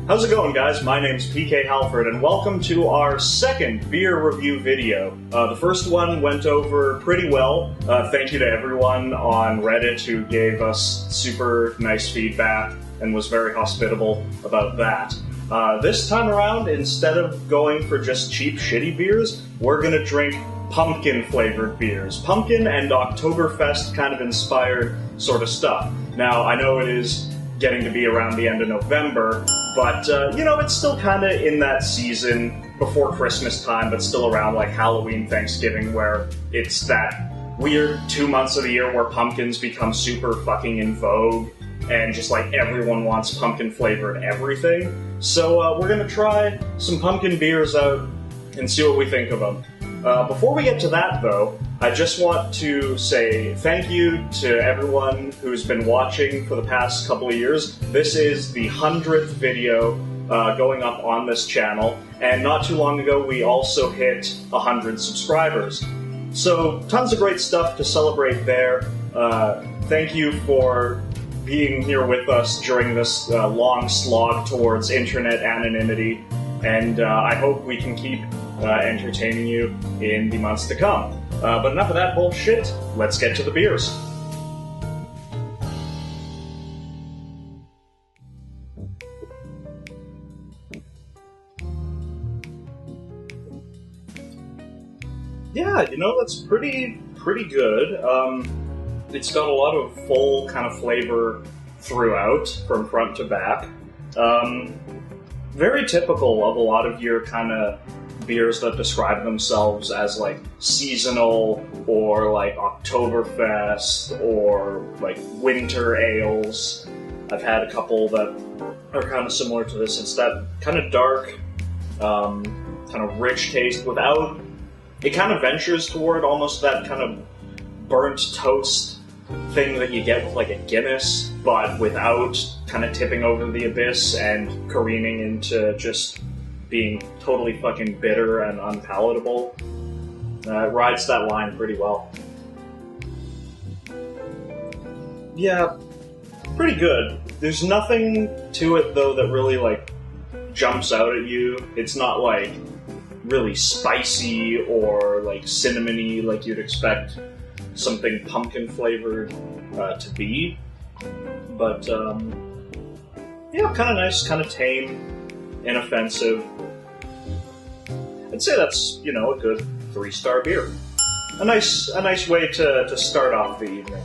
How's it going, guys? My name's PK Halford, and welcome to our second beer review video. The first one went over pretty well. Thank you to everyone on Reddit who gave us super nice feedback and was very hospitable about that. This time around, instead of going for just cheap, shitty beers, we're gonna drink pumpkin-flavored beers. Pumpkin and Oktoberfest kind of inspired sort of stuff. Now, I know it is getting to be around the end of November, but, you know, it's still kind of in that season before Christmas time, but still around, like, Halloween, Thanksgiving, where it's that weird 2 months of the year where pumpkins become super fucking in vogue, and just, like, everyone wants pumpkin-flavored everything. So, we're gonna try some pumpkin beers out and see what we think of them. Before we get to that, though, I just want to say thank you to everyone who's been watching for the past couple of years. This is the 100th video going up on this channel, and not too long ago we also hit 100 subscribers. So, tons of great stuff to celebrate there. Thank you for being here with us during this long slog towards internet anonymity, and I hope we can keep entertaining you in the months to come. But enough of that bullshit, let's get to the beers. Yeah, you know, that's pretty good. It's got a lot of full kind of flavor throughout, from front to back. Very typical of a lot of your kind of beers that describe themselves as like seasonal or like Oktoberfest or like winter ales. I've had a couple that are kind of similar to this. It's that kind of dark, kind of rich taste without... It kind of ventures toward almost that kind of burnt toast thing that you get with like a Guinness, but without kind of tipping over the abyss and careening into just being totally fucking bitter and unpalatable. It rides that line pretty well. Yeah, pretty good. There's nothing to it, though, that really, like, jumps out at you. It's not, like, really spicy or, like, cinnamony like you'd expect something pumpkin-flavored to be. But, yeah, kind of nice, kind of tame, inoffensive. I'd say that's, you know, a good 3-star beer. A nice way to start off the evening.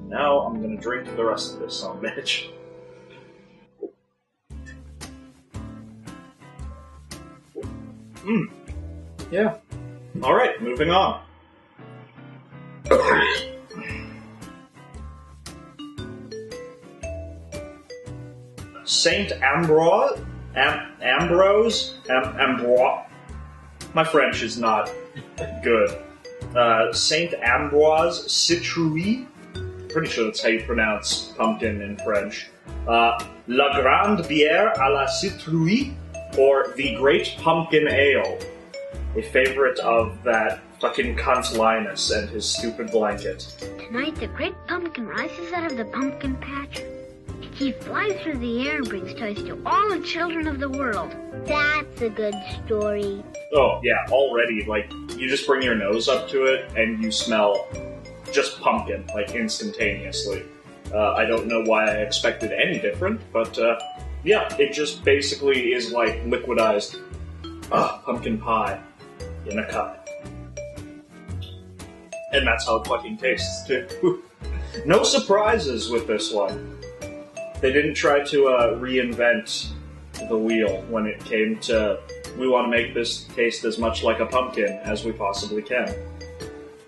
Now I'm gonna drink the rest of this son of a bitch. Yeah. Alright, moving on. Saint Ambrose? Ambrose? My French is not good. Saint Ambroise Citrouille? Pretty sure that's how you pronounce pumpkin in French. La Grande Bière à la Citrouille, or the Great Pumpkin Ale. A favorite of that fucking cunt Linus and his stupid blanket. Tonight the Great Pumpkin rises out of the pumpkin patch. He flies through the air and brings toys to all the children of the world. That's a good story. Oh, yeah, already, like, you just bring your nose up to it and you smell just pumpkin, like, instantaneously. I don't know why I expected any different, but, yeah, it just basically is like liquidized pumpkin pie in a cup. And that's how it fucking tastes, too. No surprises with this one. They didn't try to reinvent the wheel when it came to, we want to make this taste as much like a pumpkin as we possibly can.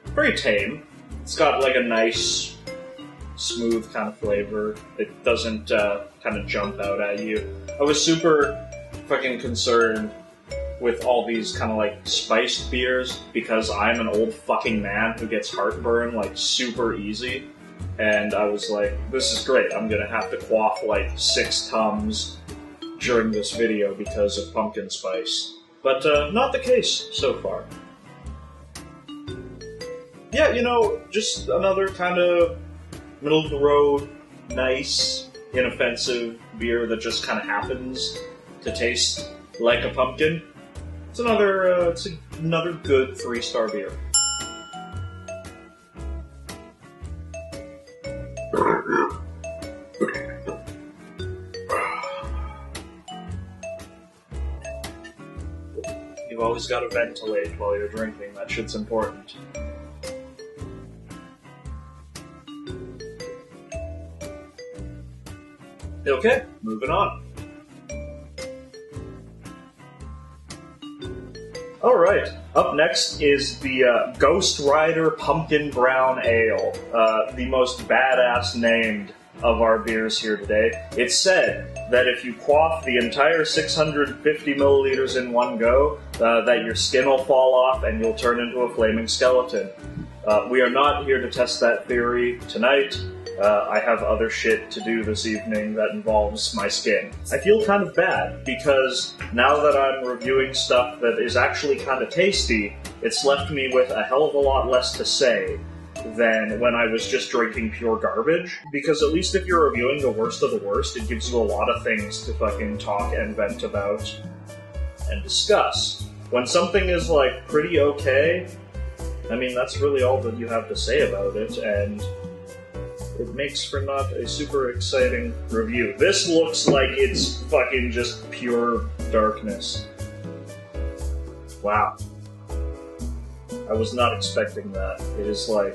Very tame. It's got like a nice, smooth kind of flavor. It doesn't kind of jump out at you. I was super fucking concerned with all these kind of like spiced beers because I'm an old fucking man who gets heartburn like super easy. And I was like, this is great, I'm gonna have to quaff like 6 Tums during this video because of pumpkin spice. But not the case so far. Yeah, you know, just another kind of middle of the road, nice, inoffensive beer that just kind of happens to taste like a pumpkin. It's another good 3-star beer. You've always got to ventilate while you're drinking. That shit's important. Okay, moving on. Alright, up next is the Ghost Rider Pumpkin Brown Ale, the most badass named of our beers here today. It's said that if you quaff the entire 650 milliliters in one go, that your skin will fall off and you'll turn into a flaming skeleton. We are not here to test that theory tonight. I have other shit to do this evening that involves my skin. I feel kind of bad, because now that I'm reviewing stuff that is actually kind of tasty, it's left me with a hell of a lot less to say than when I was just drinking pure garbage. Because at least if you're reviewing the worst of the worst, it gives you a lot of things to fucking talk and vent about and discuss. When something is, like, pretty okay, I mean, that's really all that you have to say about it, and it makes for not a super exciting review. This looks like it's fucking just pure darkness. Wow. I was not expecting that. It is like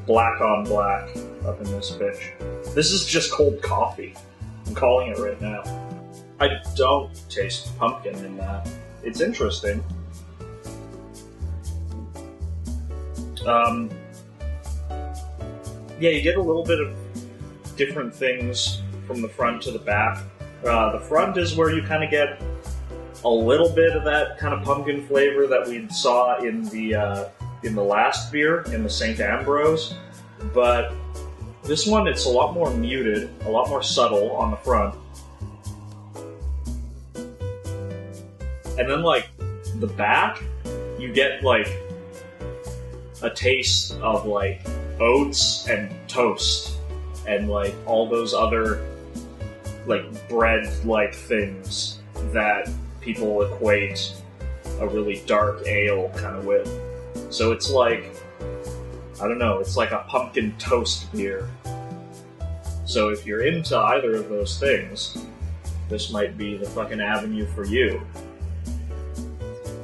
black on black up in this bitch. This is just cold coffee. I'm calling it right now. I don't taste pumpkin in that. It's interesting. Yeah, you get a little bit of different things from the front to the back. The front is where you kind of get a little bit of that kind of pumpkin flavor that we saw in the last beer, in the St. Ambrose. But this one, it's a lot more muted, a lot more subtle on the front. And then, like, the back, you get, like, a taste of, like, oats and toast and, like, all those other, like, bread-like things that people equate a really dark ale kind of with. So it's like, I don't know, it's like a pumpkin toast beer. So if you're into either of those things, this might be the fucking avenue for you.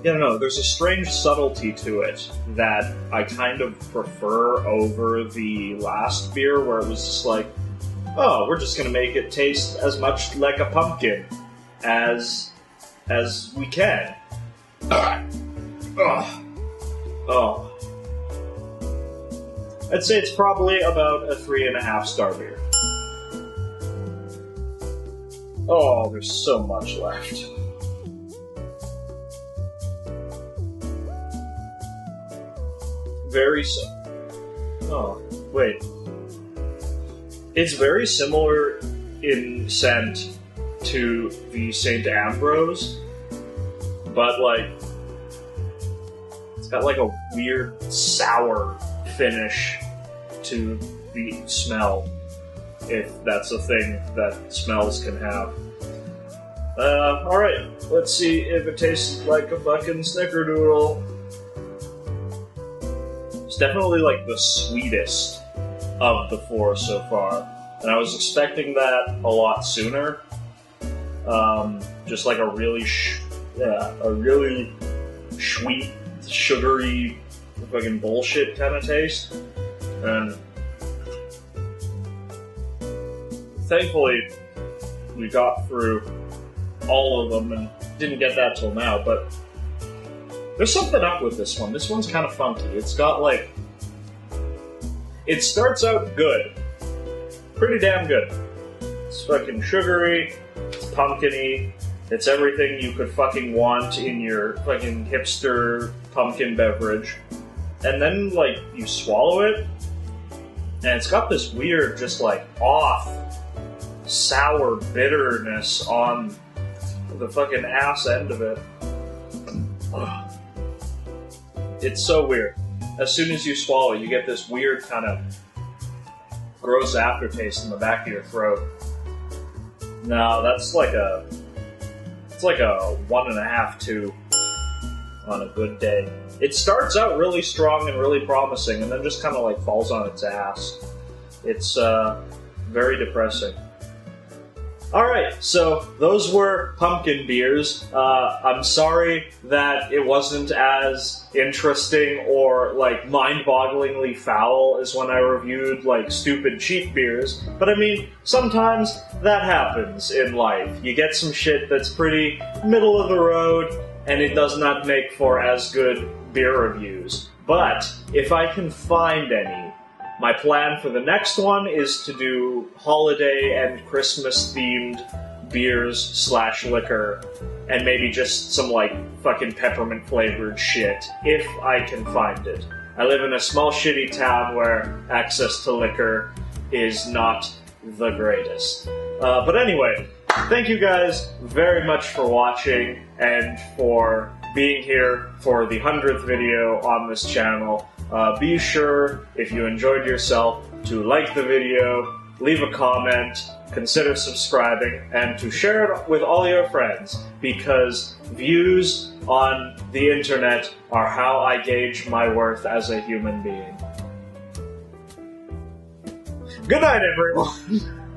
Yeah, I don't know, there's a strange subtlety to it that I kind of prefer over the last beer where it was just like, oh, we're just gonna make it taste as much like a pumpkin as we can. Oh. I'd say it's probably about a 3.5-star beer. Oh, there's so much left. Oh, wait. It's very similar in scent to the St. Ambrose, but, like, it's got, like, a weird sour finish to the smell, if that's a thing that smells can have. Alright, let's see if it tastes like a fucking snickerdoodle. It's definitely, like, the sweetest of the four so far, and I was expecting that a lot sooner. Just like a really sweet, sugary, fucking bullshit kind of taste. And thankfully, we got through all of them and didn't get that till now, but there's something up with this one. This one's kind of funky. It's got, like, it starts out good. Pretty damn good. It's fucking sugary, it's pumpkin-y, it's everything you could fucking want in your fucking hipster pumpkin beverage. And then, like, you swallow it, and it's got this weird, just, like, off, sour bitterness on the fucking ass end of it. Ugh. It's so weird. As soon as you swallow, you get this weird kind of gross aftertaste in the back of your throat. No, that's like a... It's like a 1.5, 2 on a good day. It starts out really strong and really promising, and then just kind of like falls on its ass. It's very depressing. Alright, so those were pumpkin beers. I'm sorry that it wasn't as interesting or, like, mind-bogglingly foul as when I reviewed, like, stupid cheap beers. But I mean, sometimes that happens in life. You get some shit that's pretty middle of the road, and it does not make for as good beer reviews. But if I can find any, my plan for the next one is to do holiday and Christmas-themed beers/liquor, and maybe just some, like, fucking peppermint-flavored shit, if I can find it. I live in a small, shitty town where access to liquor is not the greatest. But anyway, thank you guys very much for watching, and for being here for the 100th video on this channel. Be sure, if you enjoyed yourself, to like the video, leave a comment, consider subscribing, and to share it with all your friends, because views on the internet are how I gauge my worth as a human being. Good night, everyone!